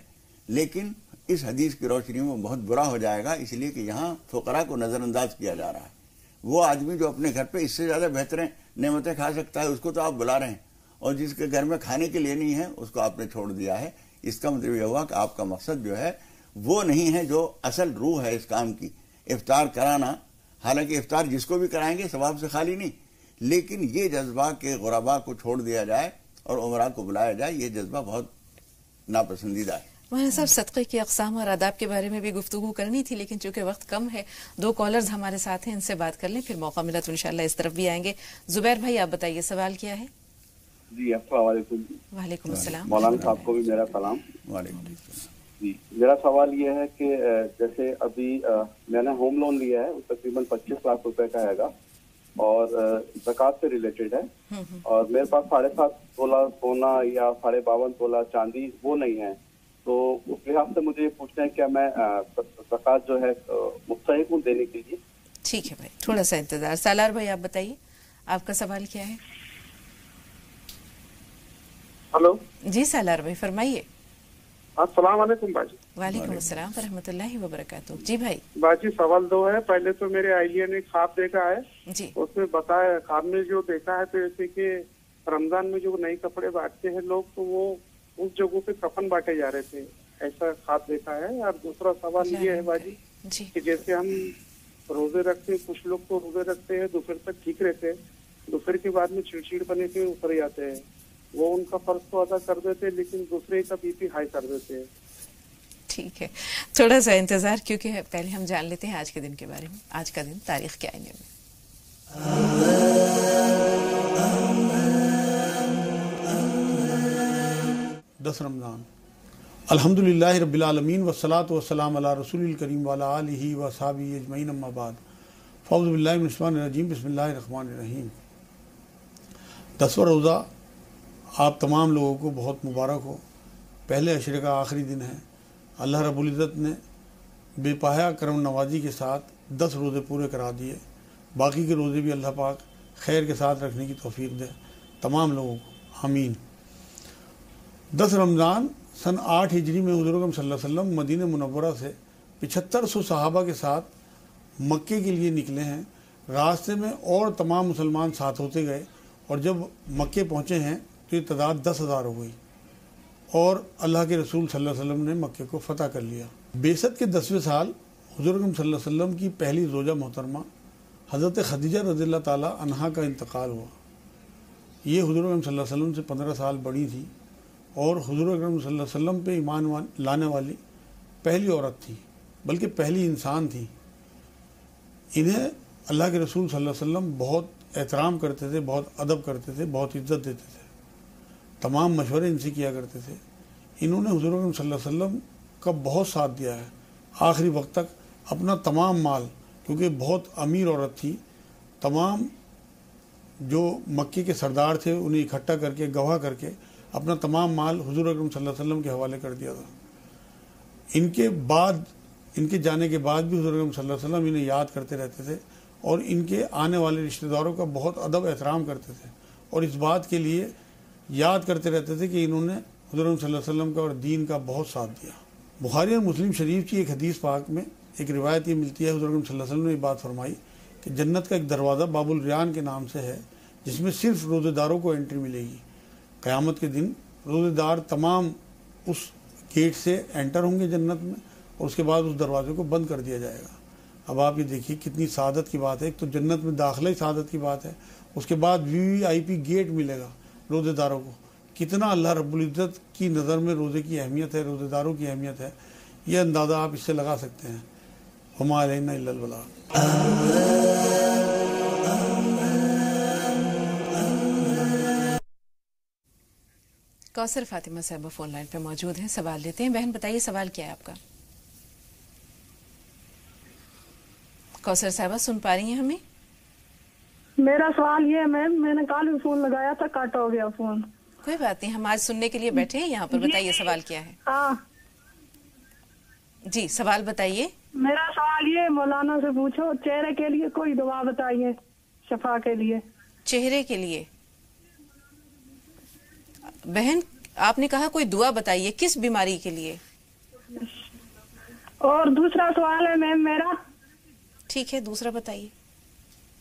لیکن اس حدیث کی روشنی میں بہت برا ہو جائے گا، اس لیے کہ یہاں فقراء کو نظر انداز کیا جا رہا ہے. وہ آدمی جو اپنے گھر پہ اس سے زیادہ بہترین نعمتیں کھا سکتا ہے، اس کو تو آپ بلا رہے ہیں، اور جس کے گھر میں کھانے کے لیے نہیں ہے اس کو آپ نے چھوڑ دیا ہے. اس کا مطلب یہ ہوا کہ آپ کا مقصد جو ہے وہ نہیں ہے جو اصل روح ہے اس کام کی، افطار کرانا. حالانکہ افطار جس کو بھی کرائیں گے ثواب سے خالی نہیں، لیکن یہ جذبہ کہ غربا کو چھوڑ دیا جائے اور عمرہ کو بلایا جائے، یہ جذبہ بہت ناپسندیدہ ہے. مولانا صاحب، صدقے کی اقسام اور آداب کے بارے میں بھی گفتگو کرنی تھی، لیکن چونکہ وقت کم ہے، 2 کالرز ہمارے ساتھ ہیں، ان سے بات کر لیں، پھر موقع ملا تو انشاءاللہ اس طرف بھی آئیں گے. زبیر بھائی، آپ بتائیے سوال کیا ہے؟ جی السلام علیکم. وعلیکم السلام. مولانا صاحب کو بھی میرا سلام. وعلیکم السلام. جی میرا سوال یہ ہے کہ جیسے ابھی میں نے ہوم لون لیا ہے، وہ تقریباً 25 لاکھ روپے کا ہے گا، اور زکوٰۃ سے ریلیٹڈ ہے، اور میرے پاس 7.5 تولہ سونا یا 52.5 تولہ چاندی وہ نہیں ہے. تو اس لحاظ سے مجھے یہ پوچھنا ہے کیا میں زکوٰۃ جو ہے مستحق ہوں دینے کے لیے؟ ٹھیک ہے بھائی، تھوڑا سا انتظار. سالار بھائی، آپ بتائیے آپ کا سوال کیا ہے؟ ہلو جی سالار بھائی فرمائیے. السلام علیکم باجی. وعلیکم السلام ورحمۃ اللہ وبرکاتہ. جی بھائی. باجی سوال 2 ہے. پہلے تو میرے اہلیہ نے خواب دیکھا ہے، جی اس میں بتایا، خواب میں جو دیکھا ہے تو ایسے کہ رمضان میں جو نئے کپڑے بانٹتے ہیں لوگ، تو وہ اس جگہوں پہ کفن بانٹے جا رہے تھے، ایسا خواب دیکھا ہے. اور دوسرا سوال یہ ہے باجی جی کہ جیسے ہم روزے رکھتے ہیں، کچھ لوگ تو روزے رکھتے ہیں دوپہر تک ٹھیک رہتے ہیں، دوپہر کے بعد میں چڑچڑ بنے کے اتر جاتے ہیں، وہ ان کا فرض تو ادا کر دیتے ہیں لیکن دوسرے کا بی پی ہائی کر دیتے ہیں. ٹھیک ہے، تھوڑا سا انتظار، کیونکہ پہلے ہم جان لیتے ہیں آج کے دن کے بارے میں. آج کا دن تاریخ کیا ہے؟ 10 رمضان. الحمدللہ رب العالمین والصلاة والسلام علی رسول الکریم وعلی آلہ وصحبہ اجمعین، اما بعد. فاعوذ باللہ من الشیطان الرجیم، بسم اللہ الرحمن الرحیم. 10واں روزہ آپ تمام لوگوں کو بہت مبارک ہو. پہلے عشرے کا آخری دن ہے. اللہ رب العزت نے بے پایا کرم نوازی کے ساتھ 10 روزے پورے کرا دیے. باقی کے روزے بھی اللہ پاک خیر کے ساتھ رکھنے کی توفیق دے تمام لوگوں کو، آمین. 10 رمضان سن 8 ہجری میں حضور اکرم صلی اللہ علیہ وسلم مدینہ منورہ سے 7500 صحابہ کے ساتھ مکے کے لیے نکلے ہیں. راستے میں اور تمام مسلمان ساتھ ہوتے گئے، اور جب مکے پہنچے ہیں تو یہ تعداد 10,000 ہو گئی، اور اللہ کے رسول صلی اللہ علیہ وسلم نے مکے کو فتح کر لیا. بعثت کے 10ویں سال حضور اکرم صلی اللہ علیہ وسلم کی پہلی زوجہ محترمہ حضرت خدیجہ رضی اللہ تعالی عنہا کا انتقال ہوا. یہ حضور اکرم صلی اللہ علیہ وسلم سے 15 سال بڑی تھی، اور حضور اکرم صلی اللہ علیہ وسلم پہ ایمان لانے والی پہلی عورت تھی، بلکہ پہلی انسان تھی. انہیں اللہ کے رسول صلی اللہ علیہ وسلم بہت احترام کرتے تھے، بہت ادب کرتے تھے، بہت عزت دیتے تھے، تمام مشورے ان سے کیا کرتے تھے. انہوں نے حضور اکرم صلی اللہ علیہ وسلم کا بہت ساتھ دیا ہے آخری وقت تک. اپنا تمام مال، کیونکہ بہت امیر عورت تھی، تمام جو مکے کے سردار تھے انہیں اکٹھا کر کے گواہ کر کے اپنا تمام مال حضور اکرم صلی اللہ علیہ وسلم کے حوالے کر دیا تھا. ان کے جانے کے بعد بھی حضور اکرم صلی اللہ علیہ وسلم انہیں یاد کرتے رہتے تھے اور ان کے آنے والے رشتہ داروں کا بہت ادب احترام کرتے تھے، اور اس بات کے لیے یاد کرتے رہتے تھے کہ انہوں نے حضور اکرم صلی اللہ علیہ وسلم کا اور دین کا بہت ساتھ دیا. بخاری اور مسلم شریف کی ایک حدیث پاک میں ایک روایت یہ ملتی ہے، حضور اکرم صلی اللہ علیہ وسلم نے یہ بات فرمائی کہ جنت کا ایک دروازہ باب الریان کے نام سے ہے، جس میں صرف روزے داروں کو انٹری ملے گی. قیامت کے دن روزے دار تمام اس گیٹ سے انٹر ہوں گے جنت میں، اور اس کے بعد اس دروازے کو بند کر دیا جائے گا. اب آپ یہ دیکھیے کتنی سعادت کی بات ہے. ایک تو جنت میں داخلہ ہی سعادت کی بات ہے، اس کے بعد VIP گیٹ ملے گا روزے داروں کو. کتنا اللہ رب العزت کی نظر میں روزے کی اہمیت ہے، روزے داروں کی اہمیت ہے، یہ اندازہ آپ اس سے لگا سکتے ہیں. وما علینا الا البلاغ. کوثر فاطمہ صاحبہ فون لائن پہ موجود ہیں، سوال لیتے ہیں. بہن بتائیے سوال کیا ہے آپ کا؟ کوثر صاحبہ سن پا رہی ہیں ہمیں؟ میرا سوال یہ ہے میم، میں نے کل فون لگایا تھا، کٹ ہو گیا فون. کوئی بات نہیں، ہم آج سننے کے لیے بیٹھے ہیں یہاں پر. بتائیے سوال کیا ہے؟ ہاں جی سوال بتائیے. میرا سوال یہ مولانا سے پوچھو، چہرے کے لیے کوئی دعا بتائیے شفا کے لیے. چہرے کے لیے بہن آپ نے کہا کوئی دعا بتائیے، کس بیماری کے لیے؟ اور دوسرا سوال ہے میم میرا. ٹھیک ہے دوسرا بتائیے.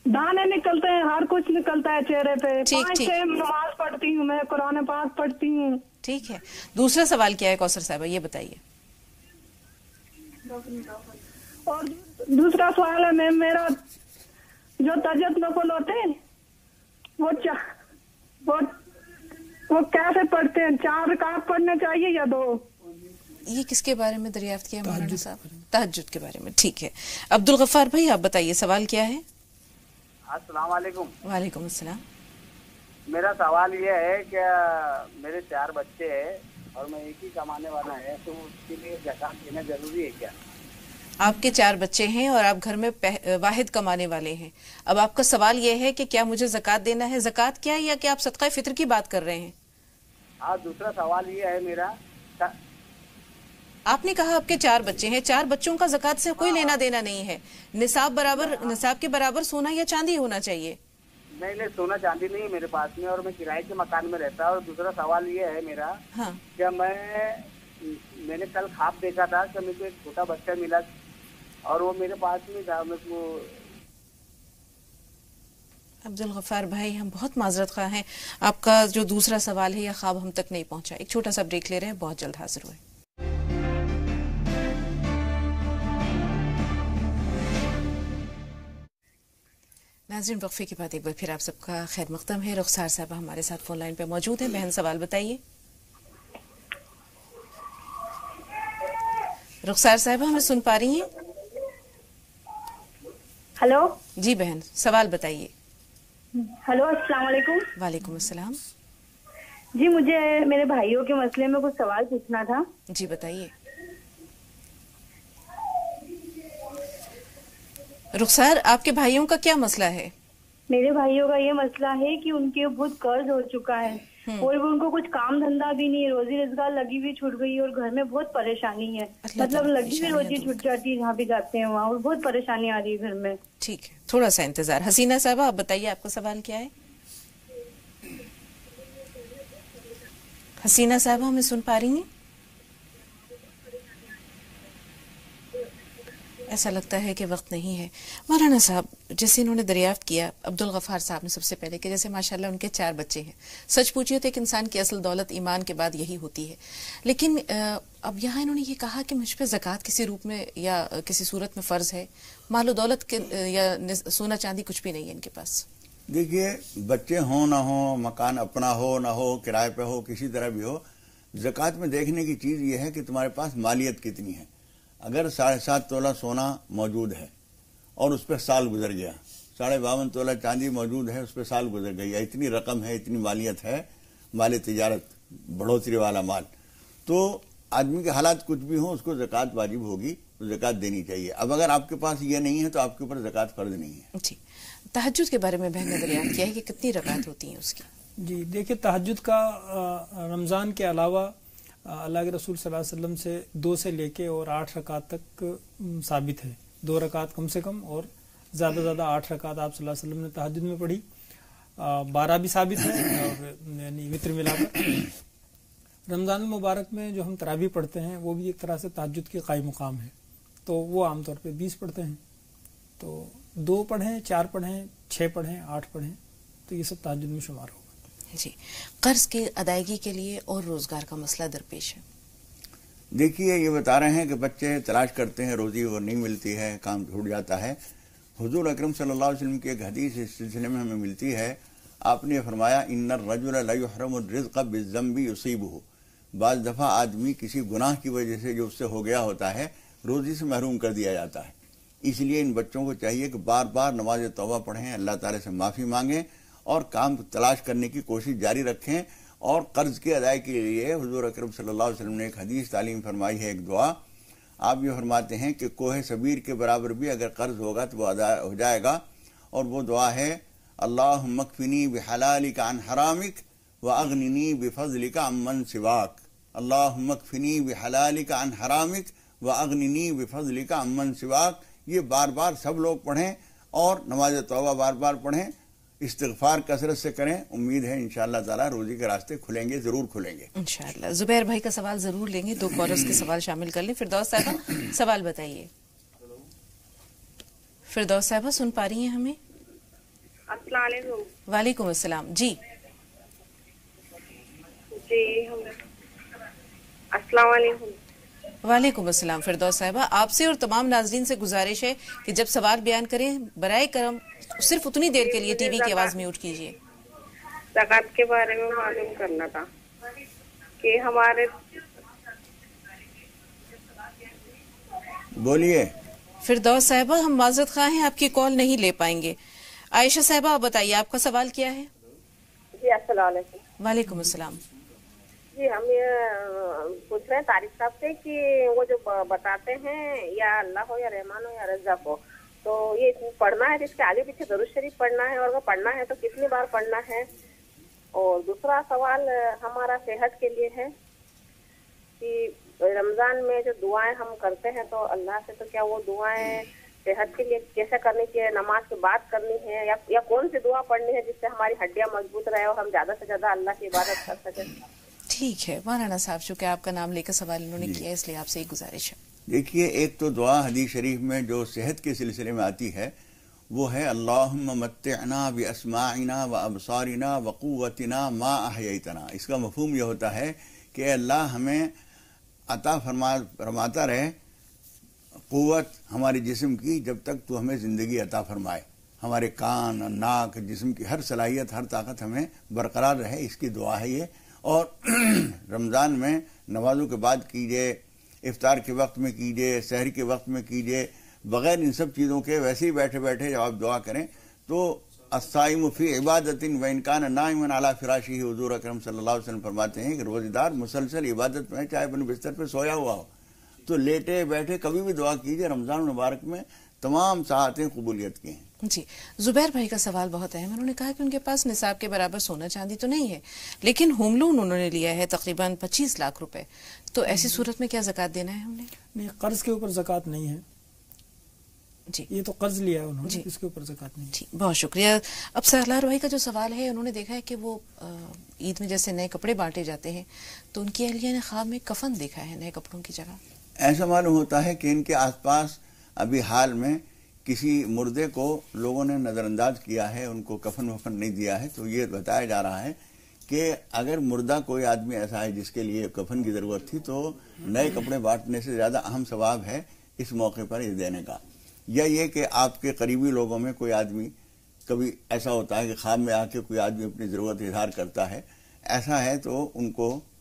دانے نکلتے ہیں، ہر کچھ نکلتا ہے چہرے پہ. ٹھیک 5 ٹھیک نماز پڑھتی ہوں میں، قرآن پاک پڑھتی ہوں. ٹھیک ہے دوسرا سوال کیا ہے کوثر صاحبہ یہ بتائیے. اور دوسرا سوال ہے میم میرا، جو تہجد نفل ہوتے ہیں وہ کیسے پڑھتے ہیں؟ 4 رکعت پڑھنا چاہیے یا 2؟ یہ کس کے بارے میں دریافت کیا مولانا صاحب؟ تہجد کے بارے میں. ٹھیک ہے عبدالغفار بھائی آپ بتائیے سوال کیا ہے؟ السلام علیکم. وعلیکم السلام. میرا سوال یہ ہے کہ میرے 4 بچے ہیں اور میں ایک ہی کمانے والا ہے، تو اس کے لیے زکات دینا ضروری ہے کیا؟ آپ کے 4 بچے ہیں اور آپ گھر میں واحد کمانے والے ہیں. اب آپ کا سوال یہ ہے کہ کیا مجھے زکات دینا ہے؟ زکات کیا ہے یا کہ آپ صدقہ فطر کی بات کر رہے ہیں؟ ہاں دوسرا سوال یہ ہے میرا، آپ نے کہا آپ کے 4 بچے ہیں، 4 بچوں کا زکات سے کوئی لینا دینا نہیں ہے. نصاب کے برابر سونا یا چاندی ہونا چاہیے. نہیں سونا چاندی نہیں ہے میرے پاس میں، اور میں کرائے کے مکان میں رہتا ہوں. اور دوسرا سوال یہ ہے میرا کہ میں نے کل خواب دیکھا تھا کہ مجھے ایک چھوٹا بچہ ملا اور وہ میرے پاس میں تھا. عبدالغفار بھائی ہم بہت معذرت خواہ ہیں، آپ کا جو دوسرا سوال ہے یا خواب ہم تک نہیں پہنچا. ایک چھوٹا سا بریک لے رہے ہیں، بہت جلد حاضر ہوئے. ناظرین وقفے کے بعد ایک بار پھر آپ سب کا خیر مقدم ہے. رخسار صاحبہ ہمارے ساتھ فون لائن پہ موجود ہیں. بہن سوال بتائیے. رخسار صاحبہ ہمیں سن پا رہی ہیں؟ ہلو جی بہن سوال بتائیے. ہلو السلام علیکم. وعلیکم السلام. جی مجھے میرے بھائیوں کے مسئلے میں کچھ سوال پوچھنا تھا. جی بتائیے. رخسار آپ کے بھائیوں کا کیا مسئلہ ہے؟ میرے بھائیوں کا یہ مسئلہ ہے کہ ان کے بہت قرض ہو چکا ہے اور ان کو کچھ کام دھندا بھی نہیں ہے، روزی روزگار لگی ہوئی چھوٹ گئی اور گھر میں بہت پریشانی ہے. مطلب لگی ہوئی روزی چھوٹ جاتی ہے جہاں بھی جاتے ہیں وہاں، اور بہت پریشانی آ رہی ہے گھر میں. ٹھیک ہے تھوڑا سا انتظار. حسینہ صاحبہ آپ بتائیے آپ کا سوال کیا ہے؟ حسینہ صاحبہ ہمیں سن پا رہی ہیں؟ ایسا لگتا ہے کہ وقت نہیں ہے. مولانا صاحب جیسے انہوں نے دریافت کیا عبدالغفار صاحب نے سب سے پہلے کہ جیسے ماشاءاللہ ان کے 4 بچے ہیں. سچ پوچھیے تو ایک انسان کی اصل دولت ایمان کے بعد یہی ہوتی ہے. لیکن اب یہاں انہوں نے یہ کہا کہ مجھ پہ زکوٰۃ کسی روپ میں یا کسی صورت میں فرض ہے، مال و دولت کے یا سونا چاندی کچھ بھی نہیں ہے ان کے پاس. دیکھیے بچے ہوں نہ ہوں، مکان اپنا ہو نہ ہو، کرائے پہ ہو، کسی طرح بھی ہو، زکوٰۃ میں دیکھنے کی چیز یہ ہے کہ تمہارے پاس مالیت کتنی ہے. اگر 7.5 تولہ سونا موجود ہے اور اس پہ سال گزر گیا, 52.5 تولہ چاندی موجود ہے, اس پہ سال گزر گئی, اتنی رقم ہے, اتنی مالیت ہے, مال تجارت, بڑھوتری والا مال, تو آدمی کے حالات کچھ بھی ہوں اس کو زکوٰۃ واجب ہوگی, زکوٰۃ دینی چاہیے. اب اگر آپ کے پاس یہ نہیں ہے تو آپ کے اوپر زکوٰۃ فرض نہیں ہے. جی, تہجد کے بارے میں بہن نے دریافت کیا ہے کہ کتنی رکعت ہوتی ہیں اس کی؟ جی دیکھیں, تہجد کا رمضان کے علاوہ اللہ کے رسول صلی اللہ علیہ وسلم سے 2 سے لے کے اور 8 رکعت تک ثابت ہے. 2 رکعت کم سے کم اور زیادہ سے زیادہ 8 رکعت آپ صلی اللہ علیہ وسلم نے تہجد میں پڑھی. 12 بھی ثابت ہے اور یعنی وتر ملا کر. رمضان المبارک میں جو ہم تراویح پڑھتے ہیں وہ بھی ایک طرح سے تہجد کے قائم مقام ہے, تو وہ عام طور پہ 20 پڑھتے ہیں. تو 2 پڑھیں, 4 پڑھیں, 6 پڑھیں, 8 پڑھیں, تو یہ سب تہجد میں شمار ہوگا. جی, قرض کی ادائیگی کے لیے اور روزگار کا مسئلہ درپیش ہے. دیکھیے, یہ بتا رہے ہیں کہ بچے تلاش کرتے ہیں روزی اور نہیں ملتی ہے, کام چھوٹ جاتا ہے. حضور اکرم صلی اللہ علیہ وسلم کی ایک حدیث اس سلسلے میں ہمیں ملتی ہے. آپ نے فرمایا ان الرجل لا يحرم الرزق بالذنب يصيبه. بعض دفعہ آدمی کسی گناہ کی وجہ سے جو اس سے ہو گیا ہوتا ہے روزی سے محروم کر دیا جاتا ہے. اس لیے ان بچوں کو چاہیے کہ بار بار نماز توبہ پڑھیں, اللہ تعالی سے معافی مانگیں اور کام تلاش کرنے کی کوشش جاری رکھیں. اور قرض کی ادائیگی کے لیے حضور اکرم صلی اللہ علیہ وسلم نے ایک حدیث تعلیم فرمائی ہے, ایک دعا. آپ یہ فرماتے ہیں کہ کوہ صبیر کے برابر بھی اگر قرض ہوگا تو وہ ادا ہو جائے گا, اور وہ دعا ہے اللہم اکفنی بحلالک عن حرامک واغننی بفضلک عمن سواک. اللہم اکفنی بحلالک عن حرامک واغننی بفضلک عمن سواک. یہ بار بار سب لوگ پڑھیں اور نماز توبہ بار بار پڑھیں, استغفار کثرت سے کریں. امید ہے انشاءاللہ تعالی روزی کے راستے کھلیں گے, ضرور کھلیں گے انشاءاللہ. زبیر بھائی کا سوال ضرور لیں گے, 2 کالرز کے سوال شامل کر لیں. فردوس صاحبہ سوال بتائیے. فردوس صاحبہ سن پا رہی ہیں ہمیں؟ السلام علیکم. وعلیکم السلام. جی السلام علیکم. وعلیکم السلام. فردوس صاحبہ, آپ سے اور تمام ناظرین سے گزارش ہے کہ جب سوال بیان کریں برائے کرم صرف اتنی دیر کے لیے ٹی وی کی آواز میوٹ کیجیے. زکوٰۃ کے بارے میں معلوم کرنا تھا کہ ہمارے. بولیے. فردوس صاحبہ, ہم معذرت خواہ ہیں, آپ کی کال نہیں لے پائیں گے. عائشہ صاحبہ آپ بتائیے, آپ کا سوال کیا ہے؟ جی السلام علیکم. وعلیکم السلام. جی ہم یہ پوچھ رہے ہیں طارق صاحب سے کہ وہ جو بتاتے ہیں یا اللہ ہو یا رحمان ہو یا رزاق ہو, تو یہ پڑھنا ہے تو اس کے آگے پیچھے درود شریف پڑھنا ہے, اور وہ پڑھنا ہے تو کتنی بار پڑھنا ہے؟ اور دوسرا سوال ہمارا صحت کے لیے ہے کہ رمضان میں جو دعائیں ہم کرتے ہیں تو اللہ سے, تو کیا وہ دعائیں صحت کے لیے کیسے کرنی چاہیے؟ نماز کے بعد کرنی ہے یا کون سی دعا پڑھنی ہے جس سے ہماری ہڈیاں مضبوط رہے اور ہم زیادہ سے زیادہ اللہ کی عبادت کر سکیں؟ ٹھیک ہے مولانا صاحب, چونکہ آپ کا نام لے کر سوال انہوں نے کیا اس لیے آپ سے ایک گزارش ہے. دیکھیے, ایک تو دعا حدیث شریف میں جو صحت کے سلسلے میں آتی ہے وہ ہے اللہم متعنا باسماعنا وابصارنا وقوتنا ما احییتنا. اس کا مفہوم یہ ہوتا ہے کہ اے اللہ ہمیں عطا فرماتا رہے قوت ہمارے جسم کی جب تک تو ہمیں زندگی عطا فرمائے. ہمارے کان, ناک, جسم کی ہر صلاحیت, ہر طاقت ہمیں برقرار رہے, اس کی دعا ہے یہ. اور رمضان میں نمازوں کے بعد کیجیے, افطار کے وقت میں کیجیے, سحر کے وقت میں کیجیے, بغیر ان سب چیزوں کے ویسے ہی بیٹھے بیٹھے جب آپ دعا کریں تو الصائم فی عبادت وان کان نائما علی فراشہ. حضور اکرم صلی اللہ علیہ وسلم فرماتے ہیں کہ روزہ دار مسلسل عبادت میں چاہے اپنے بستر پہ سویا ہوا ہو تو لیٹے بیٹھے کبھی بھی دعا کیجیے. رمضان مبارک میں تمام ساعتیں قبولیت کی ہیں. جی, زبیر بھائی کا سوال بہت اہم ہے. انہوں نے کہا کہ ان کے پاس نصاب کے برابر سونا چاندی تو نہیں ہے, لیکن ہوم لون انہوں نے لیا ہے تقریباً 25 لاکھ روپے, تو ایسی صورت میں کیا زکوٰۃ دینا ہے ہم نے؟ نہیں, قرض کے اوپر زکوٰۃ نہیں ہے. جی, یہ تو قرض لیا ہے انہوں نے, اس کے اوپر زکوٰۃ نہیں. جی, بہت شکریہ. اب سرلار بھائی کا جو سوال ہے, انہوں نے دیکھا ہے کہ وہ عید میں جیسے نئے کپڑے بانٹے جاتے ہیں تو ان کی اہلیہ نے خواب میں کفن دیکھا ہے نئے کپڑوں کی جگہ. ایسا معلوم ہوتا ہے کہ ان کے آس پاس ابھی حال میں کسی مردے کو لوگوں نے نظر انداز کیا ہے, ان کو کفن وفن نہیں دیا ہے. تو یہ بتایا جا رہا ہے کہ اگر مردہ کوئی آدمی ایسا ہے جس کے لیے کفن کی ضرورت تھی تو نئے کپڑے بانٹنے سے زیادہ اہم ثواب ہے اس موقع پر یہ دینے کا. یا یہ کہ آپ کے قریبی لوگوں میں کوئی آدمی, کبھی ایسا ہوتا ہے کہ خواب میں آ کے کوئی آدمی اپنی ضرورت اظہار کرتا ہے, ایسا ہے تو ان کو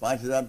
5000